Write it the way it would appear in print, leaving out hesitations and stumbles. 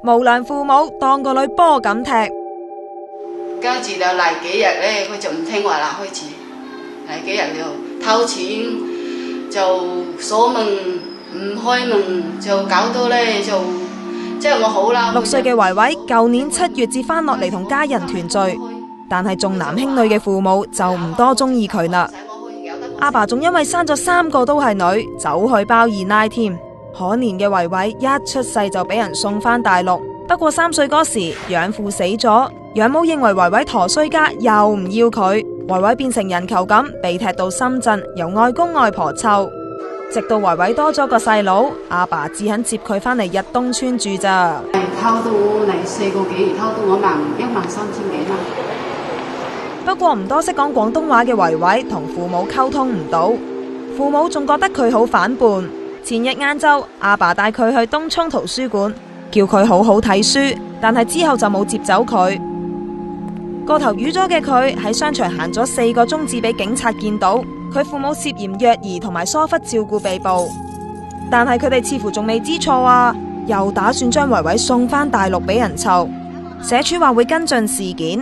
無良父母當個女波咁踢。跟住就嚟幾日咧，佢就唔聽話啦，開始嚟幾日就偷錢，就鎖門唔開門，就搞到咧就即係我好啦。6歲嘅維維舊年7月至翻落嚟同家人團聚，但係重男輕女嘅父母就唔多中意佢啦。阿爸仲因為生咗3個都係女，走去包二奶添。可憐嘅維維一出世就俾人送翻大陸，不過3歲嗰時養父死咗，養母認為維維陀衰家，又唔要佢，維維變成人球咁被踢到深圳，由外公外婆湊。直到維維多咗個細佬，阿爸只肯接佢返嚟日東村住咋。偷到嚟4個幾月，偷到我13000幾啦。不過唔多識講廣東話嘅維維同父母溝通唔到，父母仲覺得佢好反叛。前日晏晝，阿爸帶佢去東涌圖書館，叫佢好好睇書，但係之後就冇接走佢。個頭瘀咗嘅佢喺商場行咗4個鐘至俾警察見到，佢父母涉嫌虐兒同埋疏忽照顧被捕，但係佢哋似乎仲未知錯啊，又打算將維維送返大陸俾人湊。社署話會跟進事件。